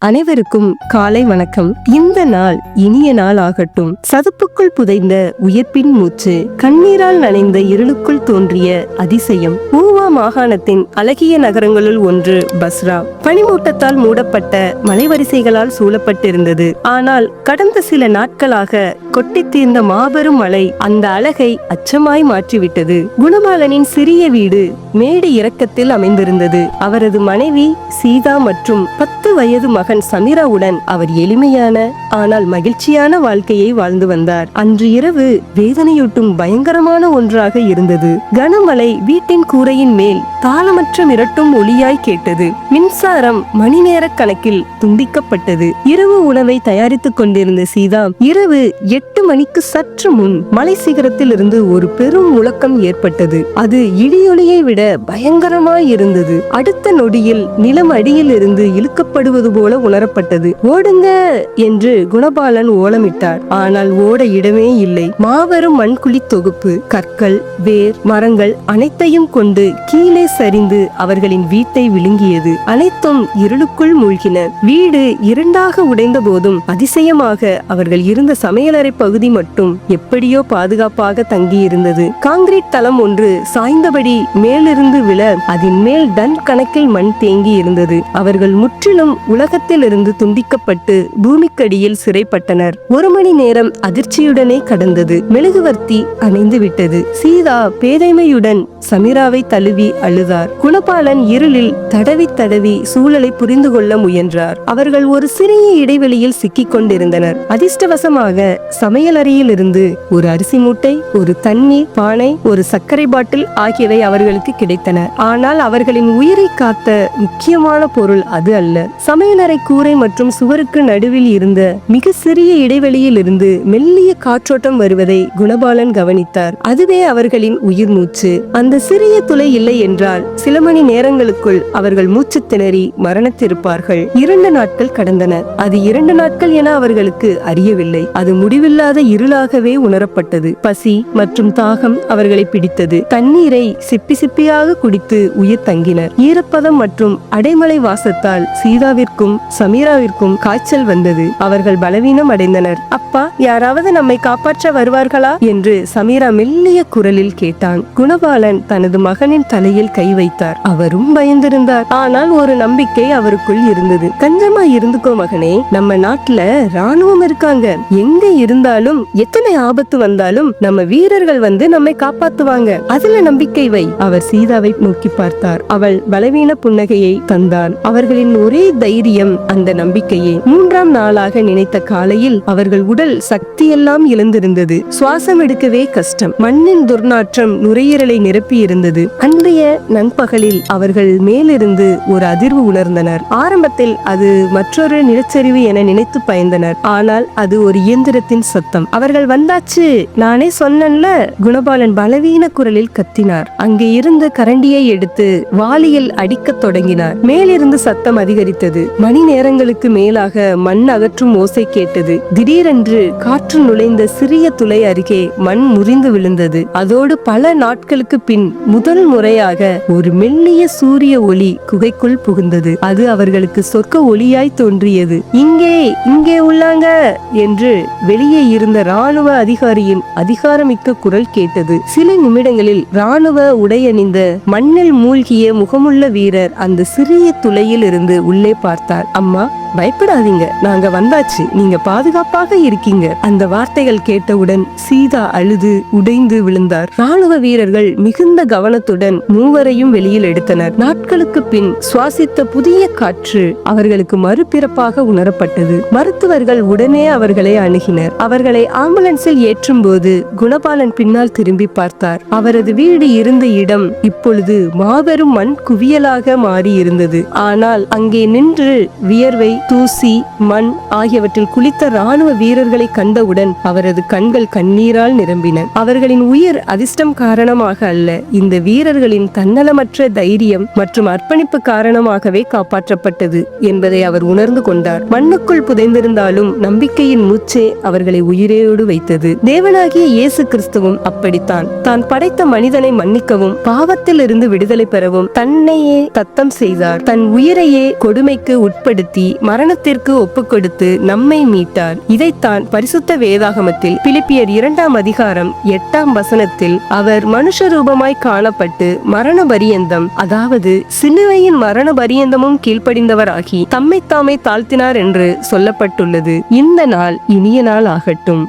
அனைவருக்கும் காலை வணக்கம். இந்த நாள் இனிய நாள் ஆகட்டும். சதுப்புக்குள் புதைந்த உயிர்ப்பின் மூச்சு, கண்ணீரால் நனைந்த இருளுக்குள் தோன்றிய அதிசயம். ஊவா மாகாணத்தின் அழகிய நகரங்களுள் ஒன்று பஸ்ரா. பனிமூட்டத்தால் மூடப்பட்ட மலைவரிசைகளால் சூழப்பட்டிருந்தது. ஆனால் கடந்த சில நாட்களாக கொட்டி தீர்ந்த மாபெரும் மழை அந்த அழகை அச்சமாய் மாற்றிவிட்டது. குணபாலனின் சிறிய வீடு மேடு இறக்கத்தில் அமைந்திருந்தது. அவரது மனைவி சீதா மற்றும் 10 வயது மகன் சமீராவுடன் அவர் எளிமையான ஆனால் மகிழ்ச்சியான வாழ்க்கையை வாழ்ந்து வந்தார். அன்று இரவு வேதனையூட்டும் பயங்கரமான ஒன்றாக இருந்தது. கனமழை வீட்டின் கூரையின் மேல் தாளமற்ற மிரட்டும் ஒளியாய் கேட்டது. மின்சாரம் மணி நேர கணக்கில் துண்டிக்கப்பட்டது. இரவு உணவை தயாரித்துக் கொண்டிருந்த சீதா இரவு 8 மணிக்கு சற்று முன் மலை சிகரத்தில் இருந்து ஒரு பெரும் முழக்கம் ஏற்பட்டது. அது இடியொலியை விட பயங்கரமாய் இருந்தது. அடுத்த நொடியில் நிலம் அடியில் இருந்து இழுக்கப்படுவது போல உணரப்பட்டது. ஓடுங்க என்று குணபாலன் ஓலமிட்டார். ஆனால் ஓட இடமே இல்லை. மாபெரும் மண்குழி தொகுப்பு, கற்கள், வேர், மரங்கள் அனைத்தையும் கொண்டு கீழே சரிந்து அவர்களின் வீட்டை விழுங்கியது. அனைத்தும் இருளுக்குள் மூழ்கின. வீடு இரண்டாக உடைந்த போதும் அதிசயமாக அவர்கள் இருந்த சமையலறை பகுதி மட்டும் எப்படியோ பாதுகாப்பாக தங்கியிருந்தது. காங்கிரீட் தளம் ஒன்று சாய்ந்தபடி மேலிருந்து விழ அதன் மேல் டன் கணக்கில் மண் தேங்கி இருந்தது. அவர்கள் முற்றிலும் உலகத்தில் இருந்து துண்டிக்கப்பட்டு பூமிக்கடியில் சிறைப்பட்டனர். 1 மணி நேரம் அதிர்ச்சியுடனே கடந்தது. மெழுகுவர்த்தி அணைந்து விட்டது. சீதா பேதைமையுடன் சமீராவை தழுவி அழுதார். குணபாலன் இருளில் தடவி தடவி சூழலை புரிந்து கொள்ள முயன்றார். அவர்கள் ஒரு சிறிய இடைவெளியில் சிக்கிக் கொண்டிருந்தனர். அதிர்ஷ்டவசமாக சமையலறையில் இருந்து ஒரு அரிசி மூட்டை, ஒரு தண்ணீர் பானை, ஒரு சர்க்கரை பாட்டில் ஆகியவை அவர்களுக்கு கிடைத்தன. ஆனால் அவர்களின் உயிரை காத்த முக்கியமான பொருள் அது அல்ல. சமையலறை கூரை மற்றும் சுவருக்கு நடுவில் இருந்த மிக சிறிய இடைவெளியில் இருந்து மெல்லிய காற்றோட்டம் வருவதை குணபாலன் கவனித்தார். அதுவே அவர்களின் உயிர் மூச்சு. அந்த சிறிய துளை இல்லை என்றால் சில மணி நேரங்களுக்குள் அவர்கள் மூச்சு திணறி மரணத்திருப்பார்கள். 2 நாட்கள் கடந்தன. அது 2 நாட்கள் என அவர்களுக்கு அறியவில்லை. அது முடிவில்லாத இருளாகவே உணரப்பட்டது. பசி மற்றும் தாகம் அவர்களை பிடித்தது. தண்ணீரை சிப்பி சிப்பியாக குடித்து உயிர் தங்கினர். ஈரப்பதம் மற்றும் அடைமழை வாசத்தால் சீதாவிற்கும் சமீராவிற்கும் காய்ச்சல் வந்தது. அவர்கள் பலவீனம் அடைந்தனர். அப்பா, யாராவது நம்மை காப்பாற்ற வருவார்களா என்று சமீரா மெல்லிய குரலில் கேட்டான். குணபாலன் தனது மகனின் தலையில் கை வைத்தார். அவரும் பயந்திருந்தார். ஆனால் ஒரு நம்பிக்கை அவருக்குள் இருந்தது. கஞ்சமா இருந்துக்கோ மகனே, நம்ம நாட்டுல ராணுவம் இருக்காங்க. எங்க இருந்தாலும் எத்தனை ஆபத்து வந்தாலும் நம்ம வீரர்கள் வந்து நம்மை காப்பாத்துவாங்க. அதுல நம்பிக்கை வை. அவர் சீதாவை நோக்கி பார்த்தார். அவள் பலவீன புன்னகையை தந்தாள். அவர்களின் ஒரே தைரியம் அந்த நம்பிக்கையே. 3ஆம் நாளாக நினைத்த காலையில் அவர்கள் உடல் சக்தியெல்லாம் இழந்திருந்தது. சுவாசம் எடுக்கவே கஷ்டம். மண்ணின் துர்நாற்றம் நுரையீரலை நிரப்பி இருந்தது. அன்றைய நண்பகலில் அவர்கள் மேலிருந்து ஒரு அதிர்வு உணர்ந்தனர். ஆரம்பத்தில் அது மற்றொரு நிலச்சரிவு என நினைத்து பயந்தனர். ஆனால் அது ஒரு இயந்திரத்தின் சத்தம். அவர்கள் வந்தாச்சு, நானே சொன்னேன்ல, குணபாலன் பலவீன குரலில் கத்தினார். அங்கே இருந்து கரண்டியை எடுத்து வாளியில் அடிக்கத் தொடங்கினார். மேலிருந்து சத்தம் அதிகரித்தது. மணி நேரங்களுக்கு மேலாக மண் அகற்றும் ஓசை கேட்டது. திடீரென்று காற்று நுழைந்த சிறிய துளை அருகே மண் முறிந்து விழுந்தது. அதோடு பல நாட்களுக்கு பின் முதல் முறையாக ஒரு மெல்லிய சூரிய ஒளி குகைக்குள் புகுந்தது. அது அவர்களுக்கு சொர்க்க ஒளியாய் தோன்றியது. இங்கே இங்கே உள்ளாங்க என்று வெளியே இருந்த ராணுவ அதிகாரியின் அதிகாரமிக்க குரல் கேட்டது. சில நிமிடங்களில் ராணுவ உடையணிந்த மண்ணில் மூழ்கிய முகமுள்ள வீரர் அந்த சிறிய துளையில் இருந்து உள்ளே பார்த்தார். அம்மா, பயப்படாதீங்க, நாங்க வந்தாச்சு, நீங்க பாதுகாப்பாக இருக்கீங்க. அந்த வார்த்தைகள் கேட்டவுடன் சீதா அழுது உடைந்து விழுந்தார். ராணுவ வீரர்கள் மிகுந்த கவனத்துடன் மூவரையும் வெளியில் எடுத்தனர். நாட்களுக்கு பின் சுவாசித்த புதிய காற்று அவர்களுக்கு மறுபிறப்பாக உணரப்பட்டது. மருத்துவர்கள் உடனே அவர்களை அணுகினர். அவர்களை ஆம்புலன்ஸில் ஏற்றும் போது குணபாலன் பின்னால் திரும்பி பார்த்தார். அவரது வீடு இருந்த இடம் இப்பொழுது மாபெரும் மண் குவியலாக மாறி இருந்தது. ஆனால் அங்கே நின்று வியர்வை, தூசி, மண் ஆகியவற்றில் குளித்த ராணுவ வீரர்களை கண்டவுடன் அவரது கண்கள் கண்ணீரால் நிரம்பின. அவர்களின் உயிர் அதிர்ஷ்டம் காரணமாக அல்ல, இந்த வீரர்களின் தன்னலமற்ற தைரியம் மற்றும் அர்ப்பணிப்பு காரணமாகவே காப்பாற்றப்பட்டது என்பதை அவர் உணர்ந்து கொண்டார். மண்ணுக்குள் புதைந்திருந்தாலும் நம்பிக்கையின் மூச்சே அவர்களை உயிரோடு வைத்தது. தேவனாகிய இயேசு கிறிஸ்துவும் அப்படித்தான். தான் படைத்த மனிதனை மன்னிக்கவும் பாவத்தில் இருந்து விடுதலை பெறவும் தன்னையே தத்தம் செய்தார். தன் உயிரையே கொடுமைக்கு உட்படுத்த கீழ்ப்படுத்தி மரணத்திற்கு ஒப்புக்கொடுத்து நம்மை மீட்டார். இதைத்தான் பரிசுத்த வேதாகமத்தில் பிலிப்பியர் 2ஆம் அதிகாரம் 8ஆம் வசனத்தில் அவர் மனுஷ ரூபமாய் காணப்பட்டு மரண பரியந்தம், அதாவது சிலுவையின் மரண பரியந்தமும் கீழ்ப்படிந்தவராகி தம்மைத்தாமே தாழ்த்தினார் என்று சொல்லப்பட்டுள்ளது. இந்த நாள் இனிய நாள் ஆகட்டும்.